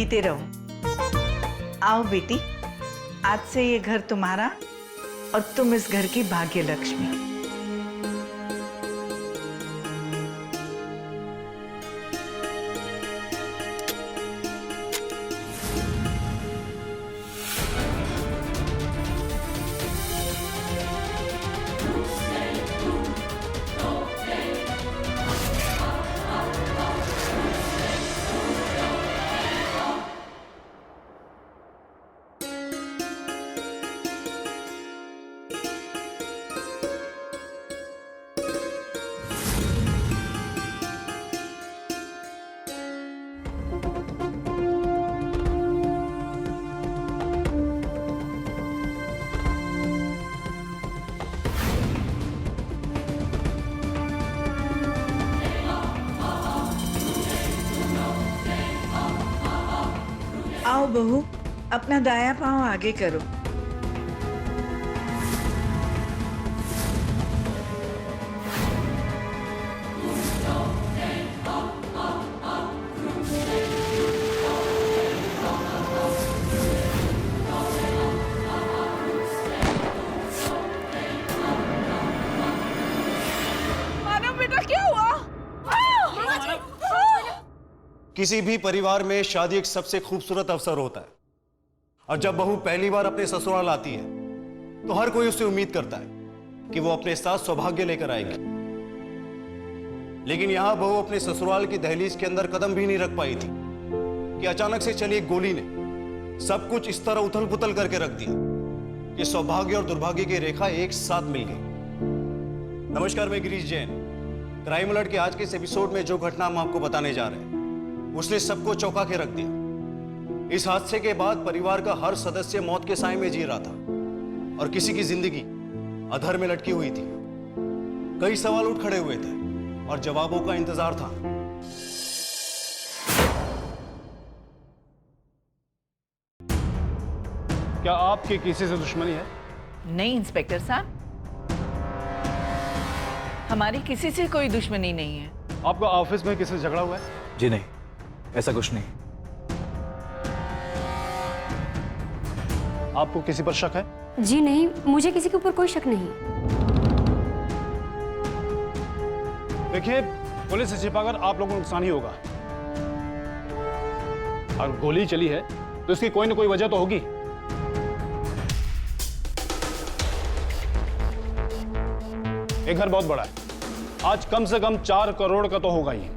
जीते रहो। आओ बेटी, आज से ये घर तुम्हारा और तुम इस घर की भाग्य लक्ष्मी। आओ बहू, अपना दाया पांव आगे करो। मानव बेटा क्या हुआ? किसी भी परिवार में शादी एक सबसे खूबसूरत अवसर होता है और जब बहू पहली बार अपने ससुराल आती है तो हर कोई उससे उम्मीद करता है कि वो अपने साथ सौभाग्य लेकर आएगी। लेकिन यहां बहू अपने ससुराल की दहलीज के अंदर कदम भी नहीं रख पाई थी कि अचानक से चली एक गोली ने सब कुछ इस तरह उथल पुथल करके रख दिया कि सौभाग्य और दुर्भाग्य की रेखा एक साथ मिल गई। नमस्कार, मैं गिरीश जैन। क्राइम अलर्ट के आज के इस एपिसोड में जो घटना हम आपको बताने जा रहे हैं उसने सबको चौंका के रख दिया। इस हादसे के बाद परिवार का हर सदस्य मौत के साए में जी रहा था और किसी की जिंदगी अधर में लटकी हुई थी। कई सवाल उठ खड़े हुए थे और जवाबों का इंतजार था। क्या आपकी किसी से दुश्मनी है? नहीं इंस्पेक्टर साहब, हमारी किसी से कोई दुश्मनी नहीं है। आपका ऑफिस में किसी से झगड़ा हुआ है? जी नहीं, ऐसा कुछ नहीं। आपको किसी पर शक है? जी नहीं, मुझे किसी के ऊपर कोई शक नहीं। देखिए, पुलिस से छिपाकर आप लोगों को नुकसान ही होगा। अगर गोली चली है तो इसकी कोई ना कोई वजह तो होगी। ये घर बहुत बड़ा है, आज कम से कम 4 करोड़ का तो होगा ही।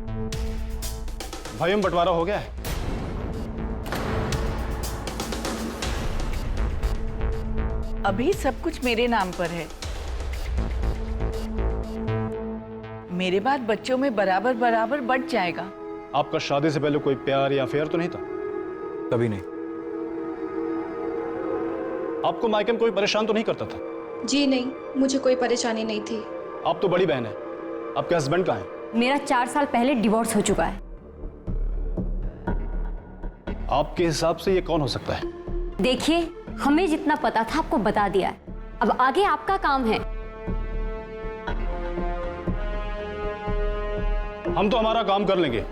भाई में बंटवारा हो गया है। अभी सब कुछ मेरे नाम पर है। मेरे बाद बच्चों में बराबर बराबर बढ़ जाएगा। आपका शादी से पहले कोई प्यार या अफेयर तो नहीं था? कभी नहीं। आपको मायके में कोई परेशान तो नहीं करता था? जी नहीं, मुझे कोई परेशानी नहीं थी। आप तो बड़ी बहन है, आपके हस्बैंड कहाँ हैं? मेरा 4 साल पहले डिवोर्स हो चुका है। आपके हिसाब से ये कौन हो सकता है? देखिए, हमें जितना पता था आपको बता दिया है, अब आगे आपका काम है। हम तो हमारा काम कर लेंगे,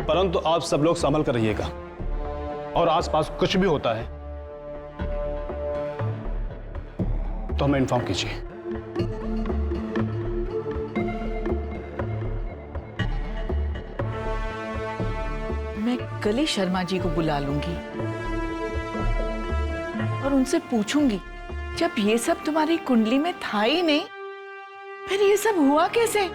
परंतु आप सब लोग संभल कर रहिएगा और आसपास कुछ भी होता है तो हमें इन्फॉर्म कीजिए। मैं कल ही शर्मा जी को बुला लूंगी और उनसे पूछूंगी, जब ये सब तुम्हारी कुंडली में था ही नहीं, फिर ये सब हुआ कैसे?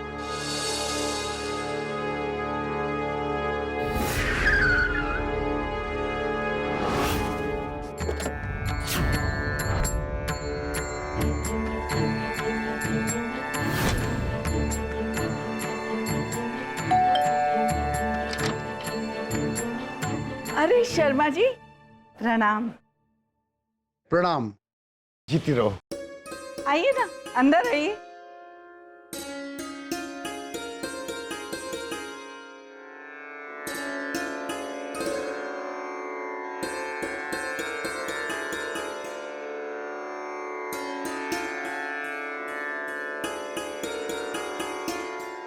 अरे शर्मा जी, प्रणाम। प्रणाम। जीती रहो। आइए ना, अंदर आइए।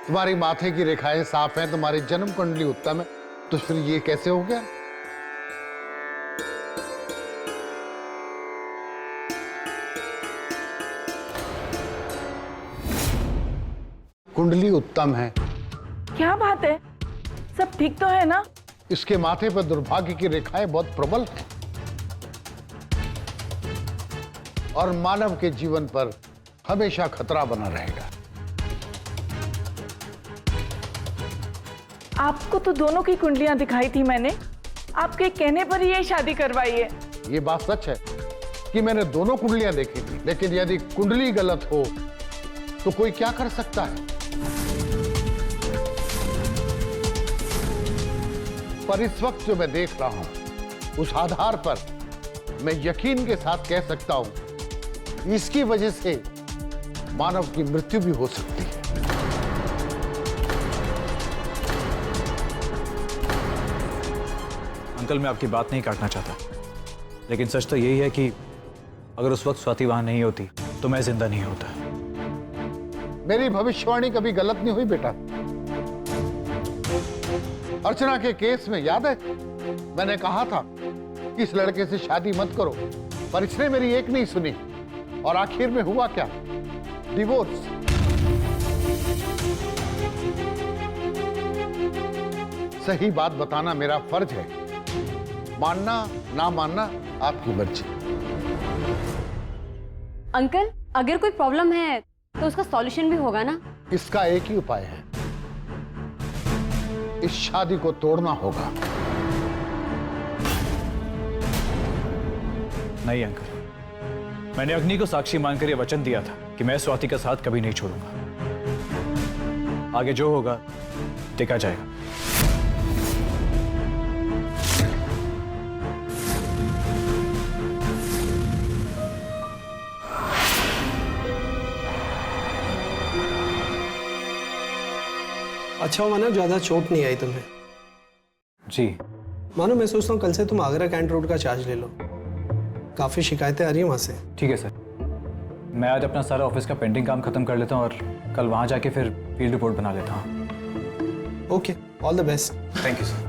तुम्हारी माथे की रेखाएं साफ हैं, तुम्हारी जन्म कुंडली उत्तम है, तो फिर ये कैसे हो गया? कुंडली उत्तम है। क्या बात है? सब ठीक तो है ना? इसके माथे पर दुर्भाग्य की रेखाएं बहुत प्रबल हैं और मानव के जीवन पर हमेशा खतरा बना रहेगा। आपको तो दोनों की कुंडलियां दिखाई थी मैंने। आपके कहने पर ही ये शादी करवाई है। ये बात सच है कि मैंने दोनों कुंडलियां देखी थी, लेकिन यदि कुंडली गलत हो तो कोई क्या कर सकता है? पर इस वक्त जो मैं देख रहा हूं, उस आधार पर मैं यकीन के साथ कह सकता हूं, इसकी वजह से मानव की मृत्यु भी हो सकती है। अंकल, मैं आपकी बात नहीं काटना चाहता, लेकिन सच तो यही है कि अगर उस वक्त स्वाति वहां नहीं होती तो मैं जिंदा नहीं होता। मेरी भविष्यवाणी कभी गलत नहीं हुई बेटा। अर्चना के केस में याद है, मैंने कहा था कि इस लड़के से शादी मत करो, पर इसने मेरी एक नहीं सुनी और आखिर में हुआ क्या? डिवोर्स। सही बात बताना मेरा फर्ज है, मानना ना मानना आपकी मर्जी। अंकल, अगर कोई प्रॉब्लम है तो उसका सॉल्यूशन भी होगा ना? इसका एक ही उपाय है, इस शादी को तोड़ना होगा। नहीं अंकल, मैंने अग्नि को साक्षी मानकर यह वचन दिया था कि मैं स्वाति का साथ कभी नहीं छोड़ूंगा। आगे जो होगा देखा जाएगा। अच्छा मानो ज्यादा चोट नहीं आई तुम्हें? जी मानो मैं सोचता हूँ कल से तुम आगरा कैंट रोड का चार्ज ले लो। काफी शिकायतें आ रही हैं वहां से। ठीक है सर, मैं आज अपना सारा ऑफिस का पेंडिंग काम खत्म कर लेता हूँ और कल वहां जाके फिर फील्ड रिपोर्ट बना लेता हूँ। Okay, all the best. Thank you sir.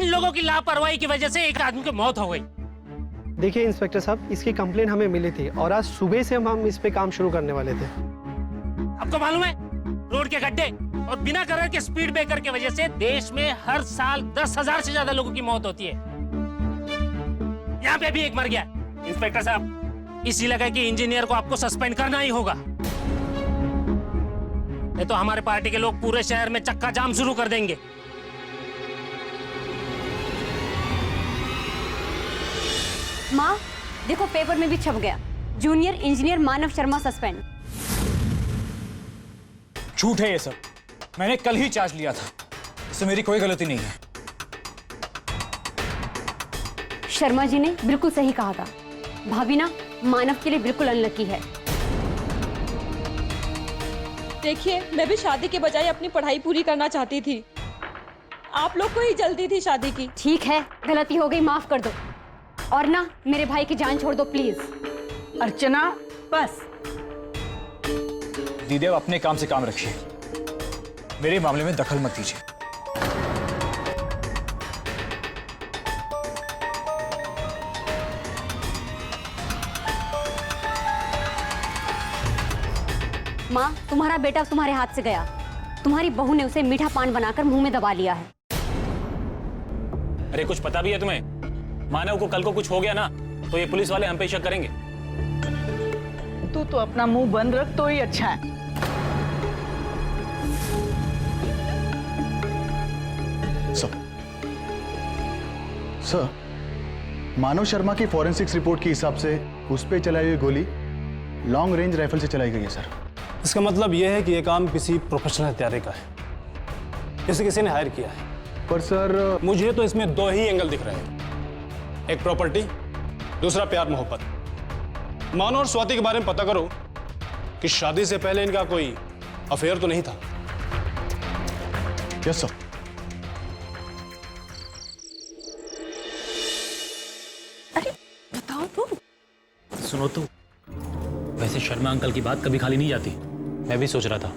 लोगों की लापरवाही की वजह से एक आदमी की मौत हो गई। देखिए इंस्पेक्टर साहब, इसकी कंप्लेन हमें मिली थी और आज सुबह से हम इस पे काम शुरू करने वाले थे। आपको मालूम है, रोड के गड्ढे और बिना कलर के स्पीड ब्रेकर की वजह से देश में हर साल 10,000 से ज्यादा लोगों की मौत होती है। यहाँ पे भी एक मर गया। इंस्पेक्टर साहब, इसी लगा कि इंजीनियर को आपको सस्पेंड करना ही होगा, नहीं तो हमारे पार्टी के लोग पूरे शहर में चक्का जाम शुरू कर देंगे। माँ, देखो पेपर में भी छप गया, जूनियर इंजीनियर मानव शर्मा सस्पेंड। झूठ है ये सब, मैंने कल ही चार्ज लिया था, इससे मेरी कोई गलती नहीं है। शर्मा जी ने बिल्कुल सही कहा था, भाभी ना मानव के लिए बिल्कुल अनलकी है। देखिए, मैं भी शादी के बजाय अपनी पढ़ाई पूरी करना चाहती थी। आप लोग को ही जल्दी थी शादी की। ठीक है, गलती हो गई, माफ कर दो, और ना मेरे भाई की जान छोड़ दो प्लीज। अर्चना, बस। दीदी, अब अपने काम से काम रखिए, मेरे मामले में दखल मत दीजिए। माँ, तुम्हारा बेटा तुम्हारे हाथ से गया, तुम्हारी बहू ने उसे मीठा पान बनाकर मुंह में दबा लिया है। अरे कुछ पता भी है तुम्हें? मानव को कल को कुछ हो गया ना तो ये पुलिस वाले हम पे शक करेंगे। तू तो अपना मुंह बंद रख तो ही अच्छा है। सर, मानव शर्मा की फॉरेंसिक्स रिपोर्ट के हिसाब से उस पे चलाई हुई गोली लॉन्ग रेंज राइफल से चलाई गई है सर। इसका मतलब यह है कि यह काम किसी प्रोफेशनल हत्यारे का है, किसी ने हायर किया है। पर सर, मुझे तो इसमें दो ही एंगल दिख रहे हैं, एक प्रॉपर्टी, दूसरा प्यार मोहब्बत। मानो और स्वाति के बारे में पता करो कि शादी से पहले इनका कोई अफेयर तो नहीं था। Yes sir. बताओ तो। सुनो तो, वैसे शर्मा अंकल की बात कभी खाली नहीं जाती। मैं भी सोच रहा था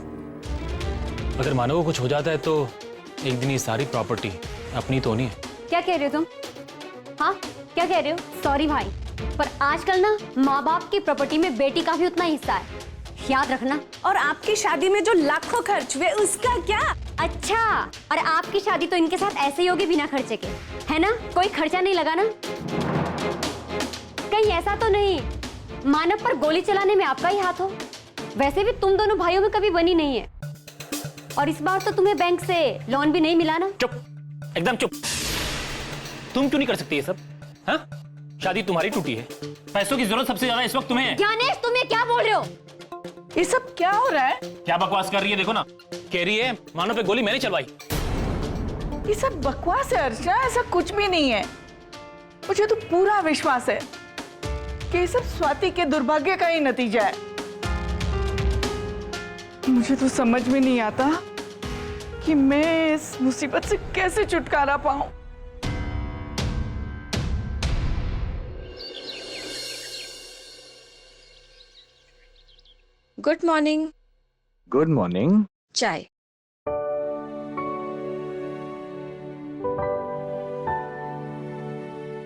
अगर मानव को कुछ हो जाता है तो एक दिन ये सारी प्रॉपर्टी अपनी तो नहीं है। क्या कह रहे हो तुम? हाँ, क्या कह रहे हो? सॉरी भाई, पर आजकल ना माँ बाप की प्रॉपर्टी में बेटी का भी उतना हिस्सा है, याद रखना। और आपकी शादी में जो लाखों खर्च हुए उसका क्या? अच्छा, और आपकी शादी तो इनके साथ ऐसे ही होगी बिना खर्चे के, है ना? कोई खर्चा नहीं लगा ना? कहीं ऐसा तो नहीं मानव पर गोली चलाने में आपका ही हाथ हो? वैसे भी तुम दोनों भाइयों में कभी बनी नहीं है, और इस बार तो तुम्हें बैंक से लोन भी नहीं मिला ना? चुप, एकदम चुप। तुम क्यों नहीं कर सकती ये सब? हाँ, शादी तुम्हारी टूटी है, पैसों की जरूरत सबसे ज्यादा इस वक्त तुम्हें है। ज्ञानेश, तुम ये क्या बोल रहे हो? ये सब क्या हो रहा है? क्या बकवास कर रही है? देखो ना, कह रही है मानव पे गोली मैंने चलवाई। ये सब बकवास है अर्चना, ऐसा कुछ भी नहीं है। मुझे तो पूरा विश्वास है कि ये सब स्वाति के दुर्भाग्य का ही नतीजा है। मुझे तो समझ में नहीं आता कि मैं इस मुसीबत से कैसे छुटकारा पाऊं। Good morning. Good morning. चाय।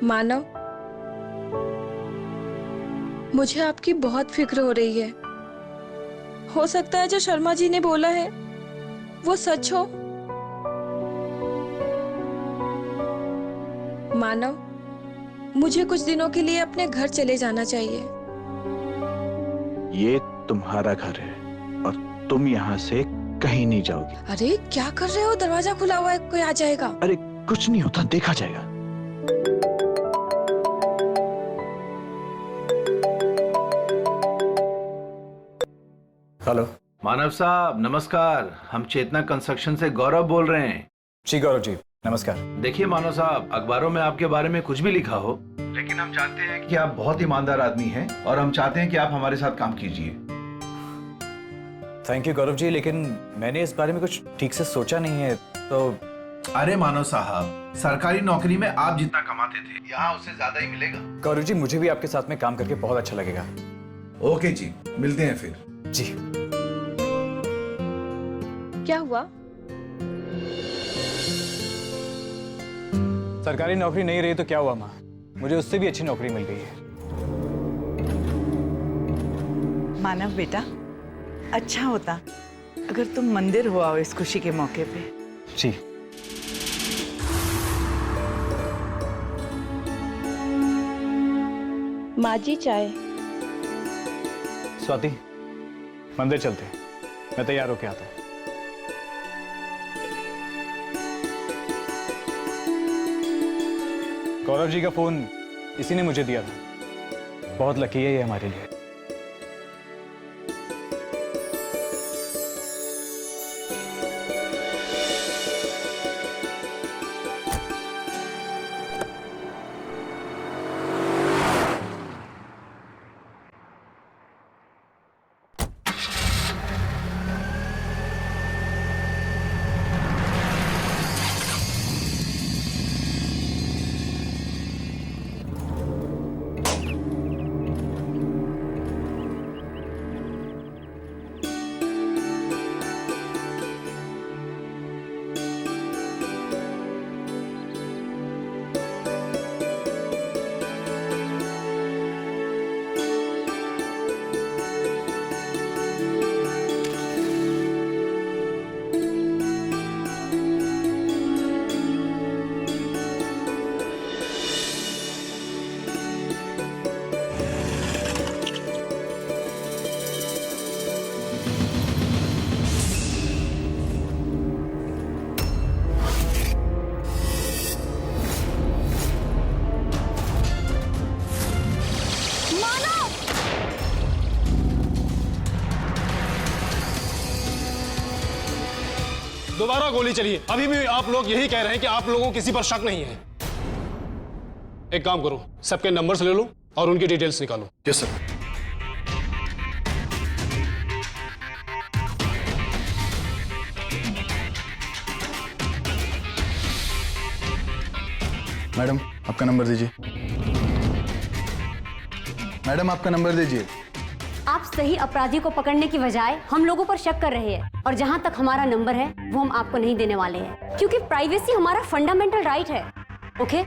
मानव, मुझे आपकी बहुत फिक्र हो रही है। हो सकता है जो शर्मा जी ने बोला है वो सच हो। मानव, मुझे कुछ दिनों के लिए अपने घर चले जाना चाहिए। ये तुम्हारा घर है और तुम यहाँ से कहीं नहीं जाओगी। अरे क्या कर रहे हो? दरवाजा खुला हुआ है, कोई आ जाएगा। अरे कुछ नहीं होता, देखा जाएगा। हेलो मानव साहब, नमस्कार। हम चेतना कंस्ट्रक्शन से गौरव बोल रहे हैं। जी गौरव जी, नमस्कार। देखिए मानव साहब, अखबारों में आपके बारे में कुछ भी लिखा हो, लेकिन हम जानते हैं कि आप बहुत ईमानदार आदमी हैं और हम चाहते हैं कि आप हमारे साथ काम कीजिए। थैंक यू गौरव जी, लेकिन मैंने इस बारे में कुछ ठीक से सोचा नहीं है तो। अरे मानव साहब, सरकारी नौकरी में आप जितना कमाते थे यहाँ उससे ज्यादा ही मिलेगा। गौरव जी, मुझे भी आपके साथ में काम करके बहुत अच्छा लगेगा। ओके जी, मिलते हैं फिर। जी। क्या हुआ? सरकारी नौकरी नहीं रही तो क्या हुआ माँ, मुझे उससे भी अच्छी नौकरी मिल गई है। मानव बेटा, अच्छा होता अगर तुम मंदिर हो आओ इस खुशी के मौके पे। जी। माँ जी, चाय। स्वाति, मंदिर चलते हैं, मैं तैयार होके आता हूँ। गौरव जी का फोन इसी ने मुझे दिया था। बहुत लकी है ये हमारे लिए। दोबारा गोली चली है। अभी भी आप लोग यही कह रहे हैं कि आप लोगों को किसी पर शक नहीं है। एक काम करो, सबके नंबर्स ले लो और उनकी डिटेल्स निकालो। Yes sir. मैडम आपका नंबर दीजिए। मैडम आपका नंबर दीजिए। आप सही अपराधी को पकड़ने की बजाय हम लोगों पर शक कर रहे हैं, और जहां तक हमारा नंबर है वो हम आपको नहीं देने वाले हैं, क्योंकि प्राइवेसी हमारा फंडामेंटल राइट है। ओके?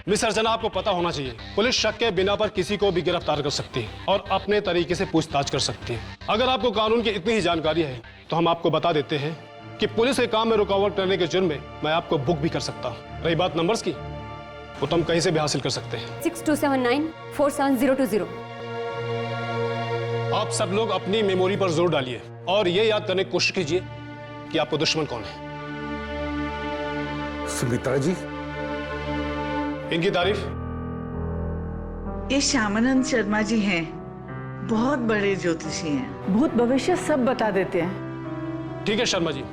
मिस अर्चना, आपको पता होना चाहिए पुलिस शक के बिना पर किसी को भी गिरफ्तार कर सकती है और अपने तरीके से पूछताछ कर सकती है। अगर आपको कानून की इतनी ही जानकारी है तो हम आपको बता देते हैं कि पुलिस के काम में रुकावट करने के जुर्म में मैं आपको बुक भी कर सकता हूँ। रही बात नंबर्स की, वो तो हम कहीं से भी हासिल कर सकते हैं। 6279470020। आप सब लोग अपनी मेमोरी पर जोर डालिए और ये याद करने की कोशिश कीजिए कि आपको दुश्मन कौन है। सुमित्रा जी, इनकी तारीफ? ये श्यामानंद शर्मा जी हैं, बहुत बड़े ज्योतिषी हैं। भूत भविष्य सब बता देते हैं। ठीक है शर्मा जी,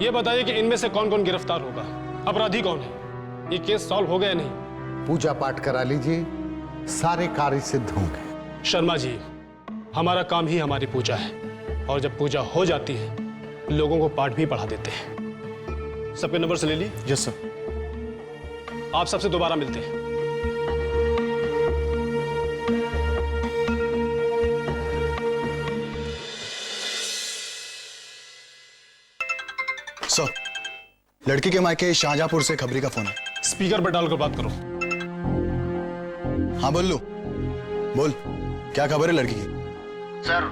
ये बताइए कि इनमें से कौन कौन गिरफ्तार होगा, अपराधी कौन है, ये केस सॉल्व हो गया या नहीं? पूजा पाठ करा लीजिए, सारे कार्य सिद्ध होंगे। शर्मा जी, हमारा काम ही हमारी पूजा है, और जब पूजा हो जाती है लोगों को पाठ भी पढ़ा देते हैं। सबके नंबर से ले ली? Yes sir. आप सबसे दोबारा मिलते हैं। सर, लड़की के मायके शाहजहांपुर से खबरी का फोन है। स्पीकर पर डालकर बात करो। हाँ बोल लो, बोल क्या खबर है लड़की की? सर,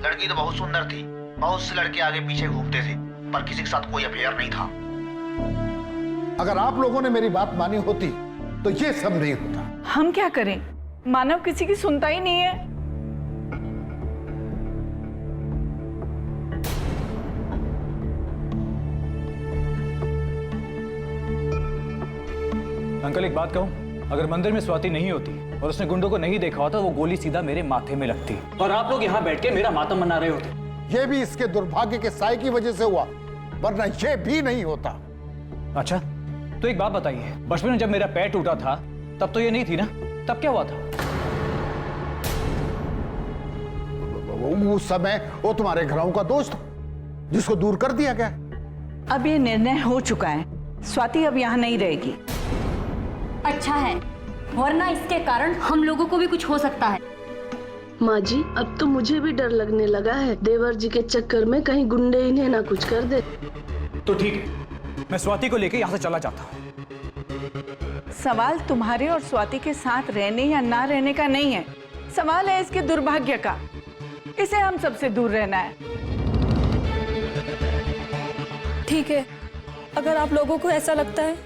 लड़की तो बहुत सुंदर थी, बहुत से लड़के आगे पीछे घूमते थे, पर किसी के साथ कोई अफेयर नहीं था। अगर आप लोगों ने मेरी बात मानी होती तो ये सब नहीं होता। हम क्या करें, मानव किसी की सुनता ही नहीं है। अंकल एक बात कहूं, अगर मंदिर में स्वाति नहीं होती और उसने गुंडों को नहीं देखा होता, वो गोली सीधा मेरे माथे में लगती और आप लोग यहाँ बैठ के मेरा मातम मना रहे होते। ये भी इसके दुर्भाग्य के साय की वजह से हुआ, वरना ये भी नहीं होता। अच्छा, तो एक बात बताइए, बचपन में जब मेरा पैर टूटा था तब तो ये नहीं थी ना, तब क्या हुआ था? उस समय वो तुम्हारे घरों का दोस्त जिसको दूर कर दिया गया। अब ये निर्णय हो चुका है, स्वाति अब यहाँ नहीं रहेगी। अच्छा है, वरना इसके कारण हम लोगों को भी कुछ हो सकता है। माँ जी, अब तो मुझे भी डर लगने लगा है, देवर जी के चक्कर में कहीं गुंडे इन्हें ना कुछ कर दे। तो ठीक है, मैं स्वाति को लेकर यहाँ से चला जाता हूँ। सवाल तुम्हारे और स्वाति के साथ रहने या ना रहने का नहीं है, सवाल है इसके दुर्भाग्य का। इसे हम सबसे दूर रहना है। ठीक है, अगर आप लोगों को ऐसा लगता है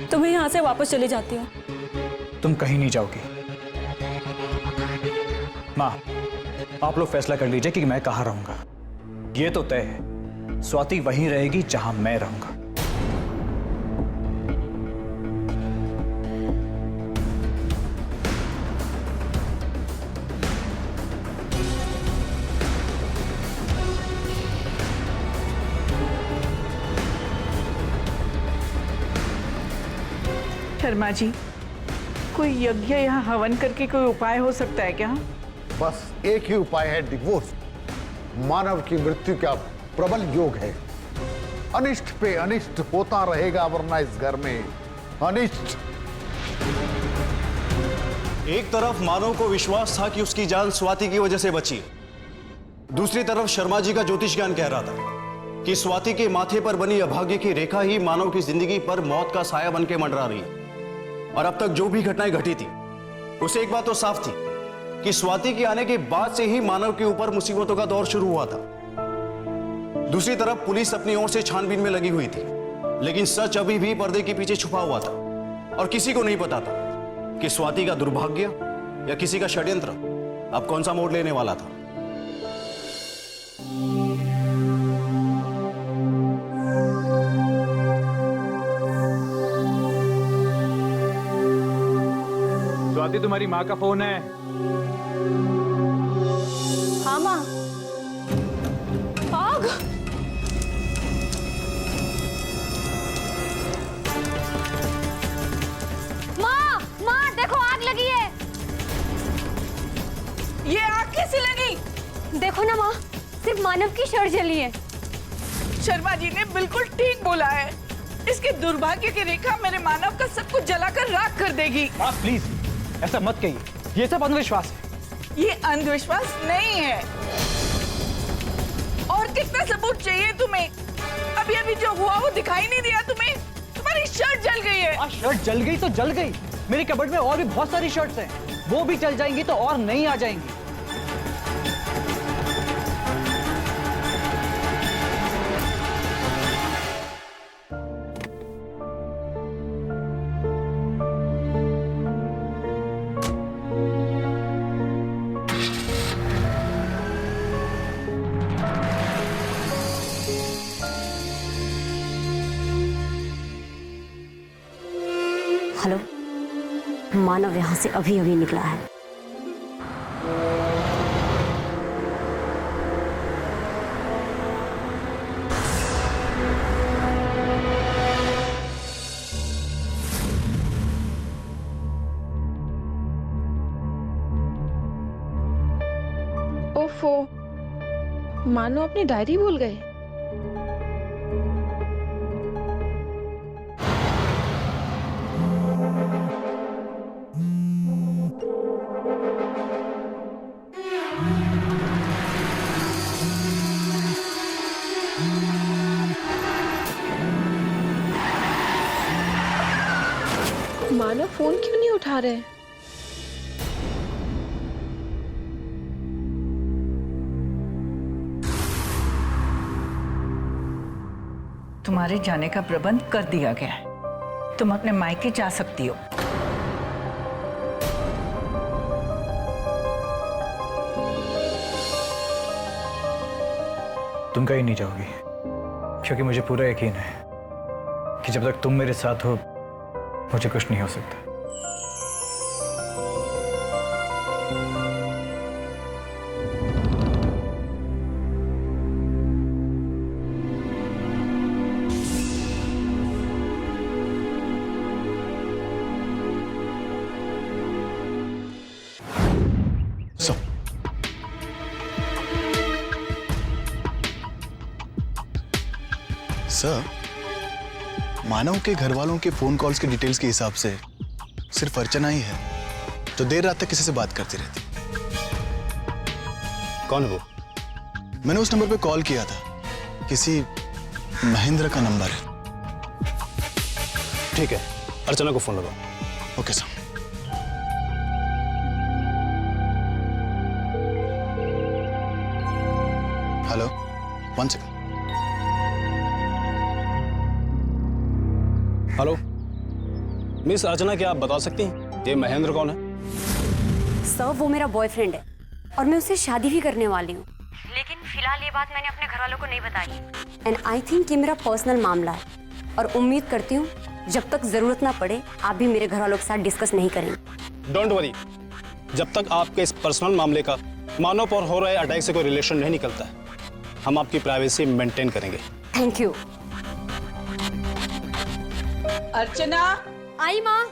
तो मैं यहाँ से वापस चली जाती हूँ। तुम कहीं नहीं जाओगी। माँ, आप लोग फैसला कर लीजिए कि मैं कहाँ रहूंगा। ये तो तय है, स्वाति वहीं रहेगी जहां मैं रहूंगा। शर्मा जी, कोई यज्ञ या हवन करके कोई उपाय हो सकता है क्या? बस एक ही उपाय है, डिवोर्स। मानव की मृत्यु का प्रबल योग है। अनिष्ट पे अनिष्ट होता रहेगा, वरना इस घर में अनिष्ट। एक तरफ मानव को विश्वास था कि उसकी जान स्वाति की वजह से बची, दूसरी तरफ शर्मा जी का ज्योतिष ज्ञान कह रहा था कि स्वाति के माथे पर बनी अभाग्य की रेखा ही मानव की जिंदगी पर मौत का साया बन के मंडरा रही है। और अब तक जो भी घटनाएं घटी थी, उसे एक बात तो साफ थी कि स्वाति के आने के बाद से ही मानव के ऊपर मुसीबतों का दौर शुरू हुआ था। दूसरी तरफ पुलिस अपनी ओर से छानबीन में लगी हुई थी, लेकिन सच अभी भी पर्दे के पीछे छुपा हुआ था और किसी को नहीं पता था कि स्वाति का दुर्भाग्य या किसी का षड्यंत्र अब कौन सा मोड़ लेने वाला था। स्वाति, तुम्हारी माँ का फोन है। हाँ माँ। आग! माँ, देखो आग लगी है। ये आग कैसे लगी? देखो ना माँ, सिर्फ मानव की शर्ट जली है। शर्मा जी ने बिल्कुल ठीक बोला है, इसके दुर्भाग्य की रेखा मेरे मानव का सब कुछ जलाकर राख कर देगी। आप प्लीज ऐसा मत कहिए, ये सब अंधविश्वास है। ये अंधविश्वास नहीं है। और कितना सबूत चाहिए तुम्हें? अभी अभी जो हुआ वो दिखाई नहीं दिया तुम्हें? तुम्हारी शर्ट जल गई है। शर्ट जल गई तो जल गई, मेरी कबर्ड में और भी बहुत सारी शर्ट्स हैं, वो भी जल जाएंगी तो और नई आ जाएंगी। हेलो, मानव यहाँ से अभी अभी निकला है। ओफो, मानो अपनी डायरी भूल गए। मानो फोन क्यों नहीं उठा रहे? तुम्हारे जाने का प्रबंध कर दिया गया है। तुम अपने मायके जा सकती हो। तुम कहीं नहीं जाओगी, क्योंकि मुझे पूरा यकीन है कि जब तक तुम मेरे साथ हो मुझे कुछ नहीं हो सकता। सर, मानव के घर वालों के फोन कॉल्स के डिटेल्स के हिसाब से सिर्फ अर्चना ही है जो देर रात तक किसी से बात करती रहती। कौन वो? मैंने उस नंबर पे कॉल किया था, किसी महेंद्र का नंबर है। ठीक है, अर्चना को फोन लगाओ। Okay sir. Hello, 1 second. Hello miss Archana, क्या आप बता सकती हैं ये महेंद्र कौन है? सर, वो मेरा बॉयफ्रेंड है और मैं उससे शादी भी करने वाली हूँ, लेकिन फिलहाल ये बात मैंने अपने घर वालों को नहीं बताई। एंड आई थिंक ये मेरा पर्सनल मामला है और उम्मीद करती हूँ जब तक जरूरत ना पड़े आप भी मेरे घर वालों के साथ डिस्कस नहीं करेंगे। डोंट वरी, जब तक आपके इस पर्सनल मामले का मानव पर हो रहे अटैक से कोई रिलेशन नहीं निकलता है, हम आपकी प्राइवेसी मेंटेन करेंगे। Thank you. अर्चना, आई माँ।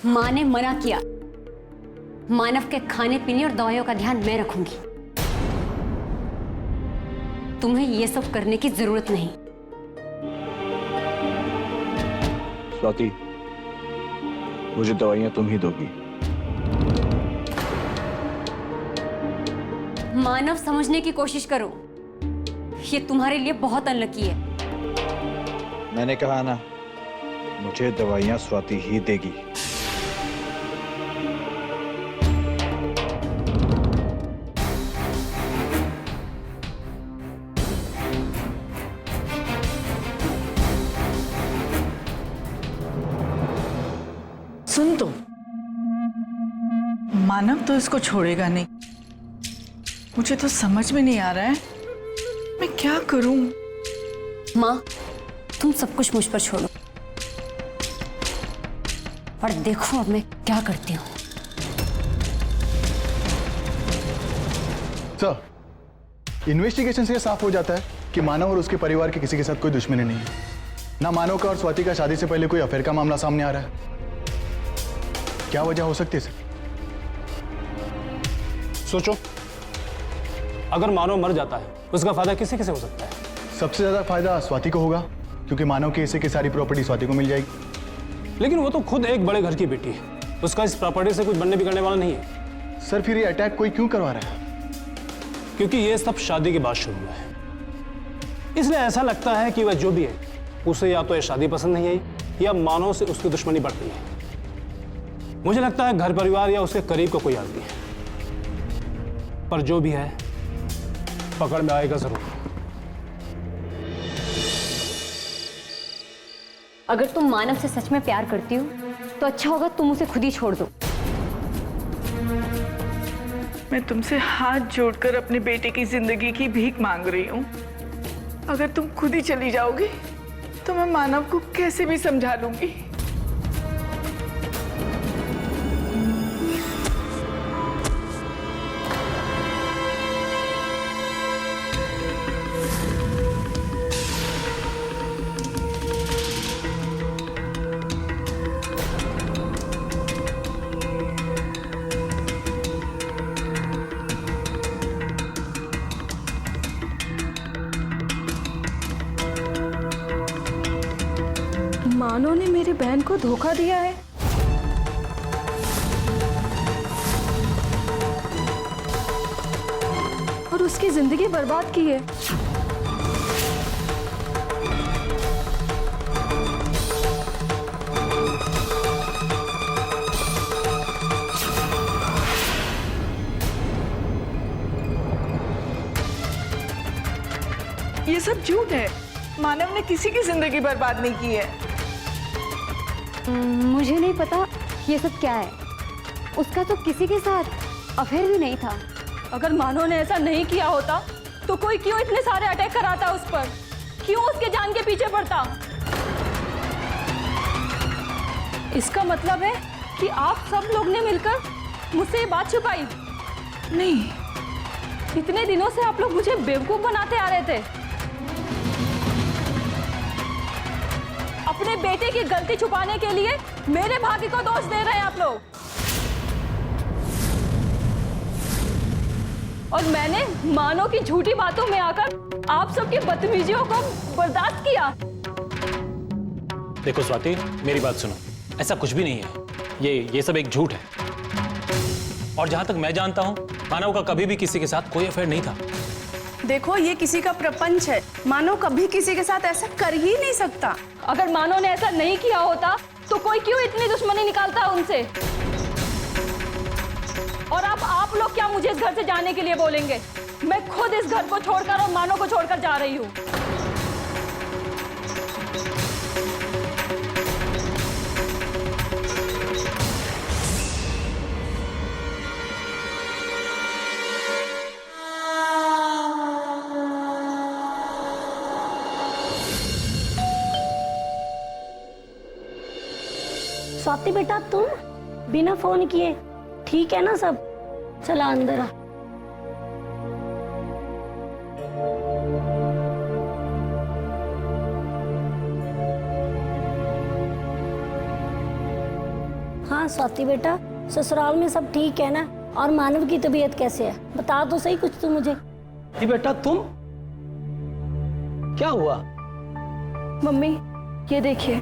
माँ ने मना किया। मानव के खाने पीने और दवाइयों का ध्यान मैं रखूंगी। तुम्हें ये सब करने की जरूरत नहीं। स्वाति, मुझे दवाइयां तुम ही दोगी। मानव, समझने की कोशिश करो, ये तुम्हारे लिए बहुत अनलकी है। मैंने कहा ना, मुझे दवाइयां स्वाति ही देगी। सुन तो, मानव तो इसको छोड़ेगा नहीं। मुझे तो समझ में नहीं आ रहा है मैं क्या करूं। माँ, तुम सब कुछ मुझ पर छोड़ो और देखो अब मैं क्या करती हूँ। सर, इन्वेस्टिगेशन से साफ हो जाता है कि मानव और उसके परिवार के किसी के साथ कोई दुश्मनी नहीं है। ना मानव का और स्वाति का शादी से पहले कोई अफेयर का मामला सामने आ रहा है। क्या वजह हो सकती है सर? सोचो, अगर मानव मर जाता है उसका फायदा किसे किसे हो सकता है? सबसे ज्यादा फायदा स्वाति को होगा, क्योंकि मानव के हिस्से की सारी प्रॉपर्टी स्वाति को मिल जाएगी। लेकिन वो तो खुद एक बड़े घर की बेटी है, उसका इस प्रॉपर्टी से कुछ बनने बिगड़ने वाला नहीं है। सर फिर ये अटैक कोई क्यों करवा रहा है? क्योंकि ये सब शादी के बाद शुरू हुआ है, इसलिए ऐसा लगता है कि वह जो भी है उसे या तो ये शादी पसंद नहीं आई या मानव से उसकी दुश्मनी बढ़ती है। मुझे लगता है घर परिवार या उसके करीब का कोई आदमी है, पर जो भी है पकड़ में आएगा जरूर। अगर तुम मानव से सच में प्यार करती हो तो अच्छा होगा तुम उसे खुद ही छोड़ दो। मैं तुमसे हाथ जोड़कर अपने बेटे की जिंदगी की भीख मांग रही हूँ। अगर तुम खुद ही चली जाओगी तो मैं मानव को कैसे भी समझा लूंगी। मानो ने मेरी बहन को धोखा दिया है। और उसकी जिंदगी बर्बाद की है। ये सब झूठ है। मानव ने किसी की जिंदगी बर्बाद नहीं की है। मुझे नहीं पता ये सब क्या है। उसका तो किसी के साथ अफेयर भी नहीं था। अगर मानो ने ऐसा नहीं किया होता तो कोई क्यों इतने सारे अटैक कराता उस पर? क्यों उसके जान के पीछे पड़ता? इसका मतलब है कि आप सब लोग ने मिलकर मुझसे ये बात छुपाई। नहीं, इतने दिनों से आप लोग मुझे बेवकूफ बनाते आ रहे थे। अपने बेटे की गलती छुपाने के लिए मेरे भाग्य को दोष दे रहे हैं आप लोग। और मैंने मानो की झूठी बातों में आकर आप सबकी बदतमीजियों को बर्दाश्त किया। देखो स्वाति, मेरी बात सुनो, ऐसा कुछ भी नहीं है। ये सब एक झूठ है। और जहां तक मैं जानता हूं, मानव का कभी भी किसी के साथ कोई अफेयर नहीं था। देखो, ये किसी का प्रपंच है। मानव कभी किसी के साथ ऐसा कर ही नहीं सकता। अगर मानव ने ऐसा नहीं किया होता तो कोई क्यों इतनी दुश्मनी निकालता उनसे? और अब आप लोग क्या मुझे इस घर से जाने के लिए बोलेंगे? मैं खुद इस घर को छोड़कर और मानव को छोड़कर जा रही हूँ। स्वाति बेटा, तुम बिना फोन किए ठीक है ना सब? चला अंदर आ। हाँ स्वाति बेटा, ससुराल में सब ठीक है ना? और मानव की तबीयत कैसे है? बता तो सही कुछ तू मुझे। बेटा तुम, क्या हुआ? मम्मी ये देखिए।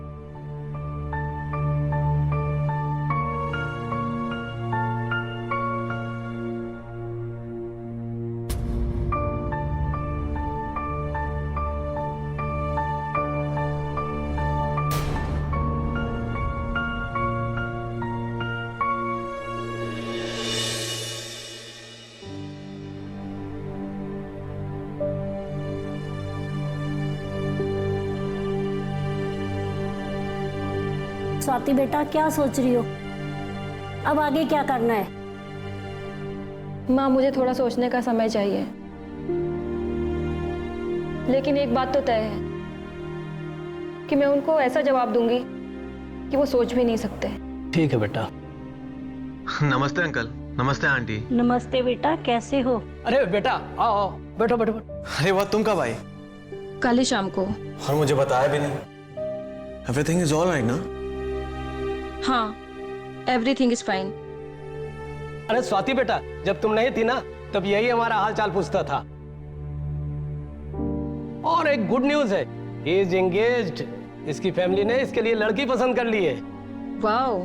स्वाति बेटा, क्या सोच रही हो? अब आगे क्या करना है? माँ, मुझे थोड़ा सोचने का समय चाहिए। लेकिन एक बात तो तय है कि मैं उनको ऐसा जवाब दूंगी कि वो सोच भी नहीं सकते। ठीक है बेटा। नमस्ते अंकल। नमस्ते आंटी। नमस्ते बेटा, कैसे हो? अरे बेटा आओ आओ, बैठो बैठो बैठो। अरे वाह, तुम कब आई? कल ही शाम को। और मुझे बताया भी नहीं। एवरीथिंग इज ऑल राइट ना? हाँ, एवरीथिंग इज फाइन। अरे स्वाति बेटा, जब तुम नहीं थी ना तब यही हमारा हाल चाल पूछता था। और एक गुड न्यूज है, ही इज एंगेज्ड। इसकी फैमिली ने इसके लिए लड़की पसंद कर ली है। Wow,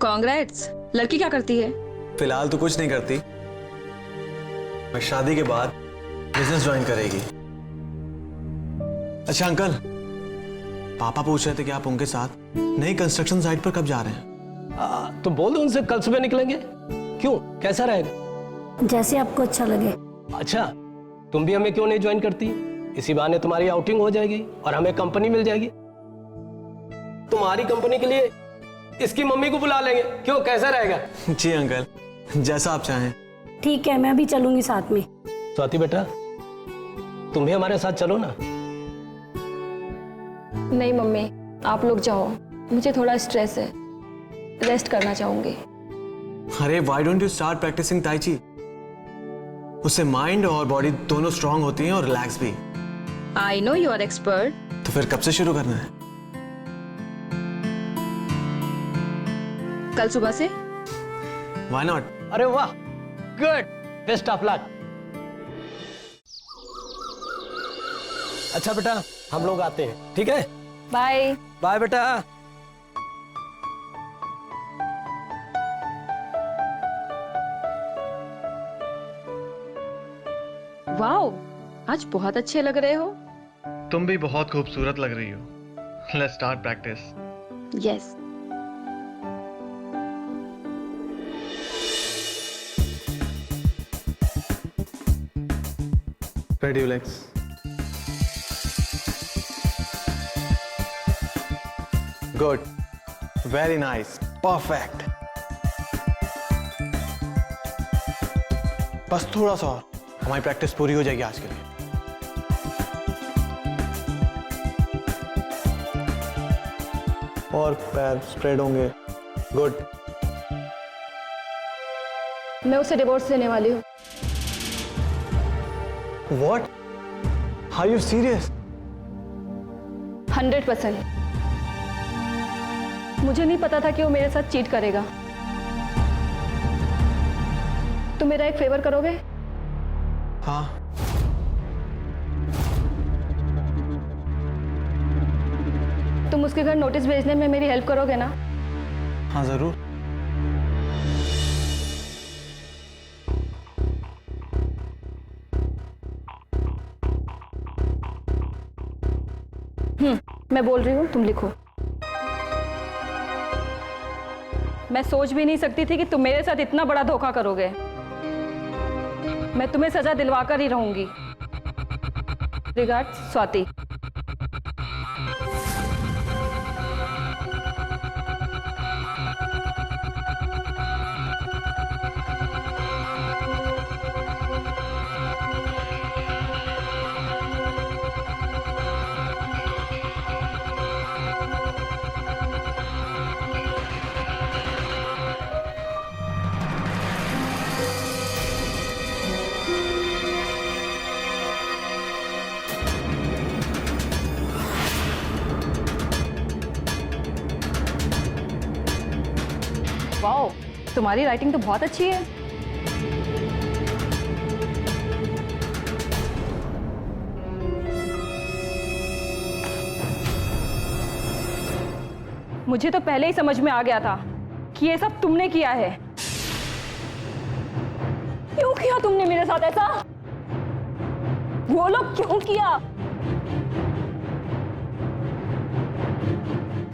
congrats. लड़की क्या करती है? फिलहाल तो कुछ नहीं करती, पर शादी के बाद बिजनेस ज्वाइन करेगी। अच्छा अंकल, पापा पूछ रहे थे कि आप उनके साथ नई कंस्ट्रक्शन साइट पर कब जा रहे हैं? तो बोल दो उनसे कल सुबह निकलेंगे। क्यों, कैसा रहेगा? जैसे आपको अच्छा लगे। अच्छा, तुम भी हमें क्यों नहीं ज्वाइन करती? इसी बहाने तुम्हारी आउटिंग हो जाएगी और हमें कंपनी मिल जाएगी। तुम्हारी कंपनी के लिए इसकी मम्मी को बुला लेंगे। क्यों, कैसा रहेगा? जी अंकल, जैसा आप चाहें। ठीक है, मैं भी चलूंगी साथ में। स्वाति बेटा, तुम भी हमारे साथ चलो ना। नहीं मम्मी, आप लोग जाओ, मुझे थोड़ा स्ट्रेस है, रेस्ट करना चाहूंगी। अरे why don't you start practising tai chi? उससे माइंड और बॉडी दोनों स्ट्रांग होती हैं और रिलैक्स भी। I know you are expert. तो फिर कब से शुरू करना है? कल सुबह से। Why not? अरे वाह, गुड, बेस्ट ऑफ लक। अच्छा बेटा, हम लोग आते हैं, ठीक है? बाय बाय बेटा। वाओ, आज बहुत अच्छे लग रहे हो। तुम भी बहुत खूबसूरत लग रही हो। Let's start practice. Yes. Spread your legs. Good. Very nice. Perfect. बस थोड़ा सा और, हमारी प्रैक्टिस पूरी हो जाएगी आज के लिए। और पैर स्प्रेड होंगे। गुड। मैं उसे डिवोर्स देने वाली हूँ। What? Are you serious? 100%। मुझे नहीं पता था कि वो मेरे साथ चीट करेगा। तुम मेरा एक फेवर करोगे? हाँ। तुम उसके घर नोटिस भेजने में मेरी हेल्प करोगे ना? हाँ जरूर। मैं बोल रही हूँ, तुम लिखो। मैं सोच भी नहीं सकती थी कि तुम मेरे साथ इतना बड़ा धोखा करोगे। मैं तुम्हें सजा दिलवा कर ही रहूंगी। रिगार्ड्स, स्वाति। वाओ, तुम्हारी राइटिंग तो बहुत अच्छी है। मुझे तो पहले ही समझ में आ गया था कि ये सब तुमने किया है। क्यों किया तुमने मेरे साथ ऐसा? बोलो, क्यों किया?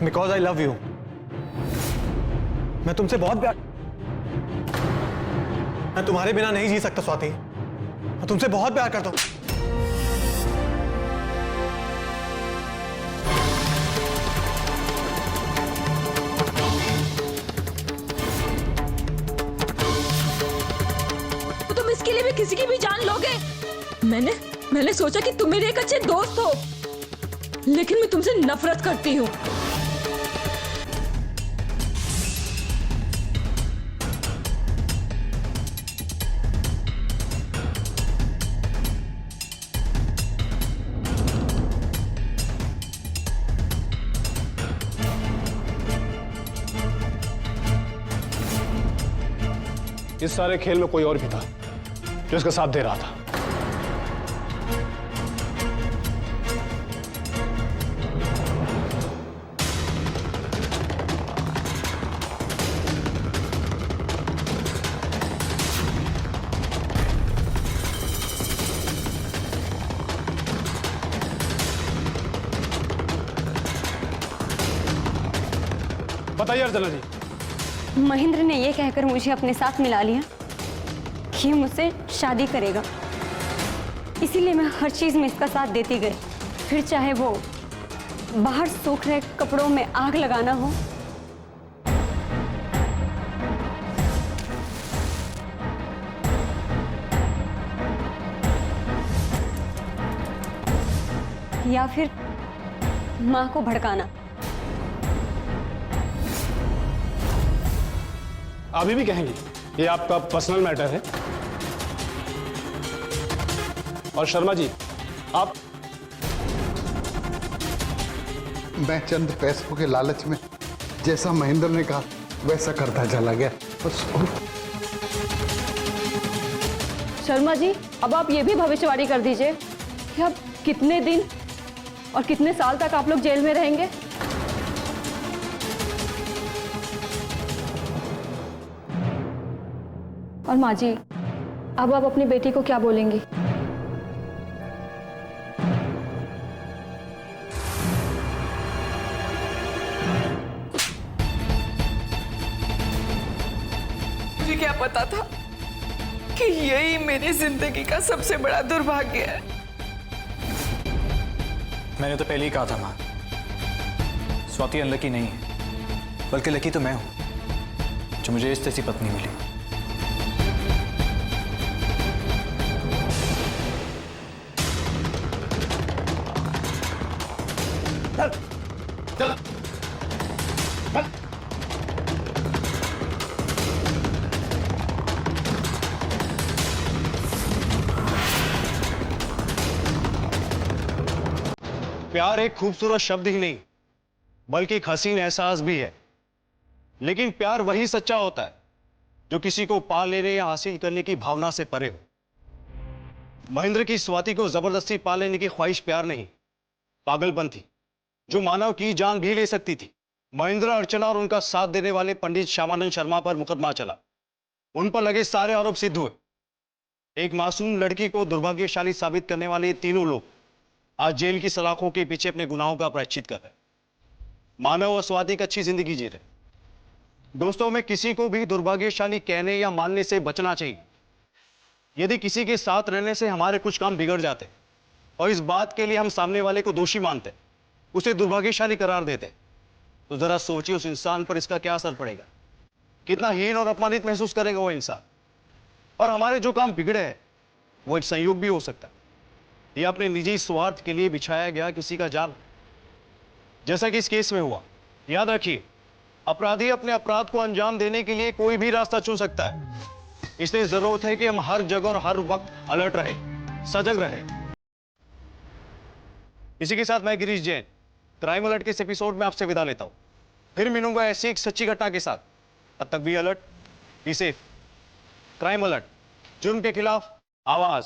Because I love you. मैं तुमसे बहुत प्यार, मैं तुम्हारे बिना नहीं जी सकता स्वाति। मैं तुमसे बहुत प्यार करता हूं। तो तुम इसके लिए भी किसी की भी जान लोगे? मैंने सोचा कि तुम मेरे एक अच्छे दोस्त हो, लेकिन मैं तुमसे नफरत करती हूँ। इस सारे खेल में कोई और भी था, जो इसका साथ दे रहा था। बताइए अर्चना जी। महेंद्र ने ये कहकर मुझे अपने साथ मिला लिया कि मुझसे शादी करेगा, इसीलिए मैं हर चीज में इसका साथ देती गई, फिर चाहे वो बाहर सूख रहे कपड़ों में आग लगाना हो, या फिर माँ को भड़काना। अभी भी कहेंगी ये आपका पर्सनल मैटर है? और शर्मा जी आप? मैं चंद पैसों के लालच में जैसा महेंद्र ने कहा वैसा करता चला गया बस। शर्मा जी, अब आप ये भी भविष्यवाणी कर दीजिए कि अब कितने दिन और कितने साल तक आप लोग जेल में रहेंगे। और माँ जी, अब आप अपनी बेटी को क्या बोलेंगी? मुझे क्या पता था कि यही मेरी जिंदगी का सबसे बड़ा दुर्भाग्य है। मैंने तो पहले ही कहा था माँ, स्वाति अनलकी नहीं है, बल्कि लकी तो मैं हूं जो मुझे इस जैसी पत्नी मिली। चल चल चल। प्यार एक खूबसूरत शब्द ही नहीं बल्कि एक हसीन एहसास भी है, लेकिन प्यार वही सच्चा होता है जो किसी को पा लेने या हासिल करने की भावना से परे हो। महेंद्र की स्वाति को जबरदस्ती पा लेने की ख्वाहिश प्यार नहीं, पागलपन थी जो मानव की जान भी ले सकती थी। महेंद्र, अर्चना और उनका साथ देने वाले पंडित श्यामानंद शर्मा पर मुकदमा चला, उन पर लगे सारे आरोप सिद्ध हुए। एक मासूम लड़की को दुर्भाग्यशाली साबित करने वाले ये तीनों लोग आज जेल की सलाखों के पीछे अपने गुनाहों का प्रायश्चित कर रहे। मानव और स्वाति एक अच्छी जिंदगी जी रहे। दोस्तों, में किसी को भी दुर्भाग्यशाली कहने या मानने से बचना चाहिए। यदि किसी के साथ रहने से हमारे कुछ काम बिगड़ जाते और इस बात के लिए हम सामने वाले को दोषी मानते, उसे दुर्भाग्यशाली करार देते, तो जरा सोचिए उस इंसान पर इसका क्या असर पड़ेगा। कितना हीन और अपमानित महसूस करेगा वो इंसान। और हमारे जो काम बिगड़े हैं वो एक संयोग भी हो सकता है, यह अपने निजी स्वार्थ के लिए बिछाया गया किसी का जाल, जैसा कि इस केस में हुआ। याद रखिए, अपराधी अपने अपराध को अंजाम देने के लिए कोई भी रास्ता चुन सकता है, इसलिए जरूरत है कि हम हर जगह और हर वक्त अलर्ट रहे, सजग रहे। इसी के साथ मैं गिरीश जैन क्राइम अलर्ट के इस एपिसोड में आपसे विदा लेता हूं। फिर मिलूंगा ऐसी एक सच्ची घटना के साथ। तब तक भी alert, be safe. Crime alert, जुर्म के खिलाफ आवाज।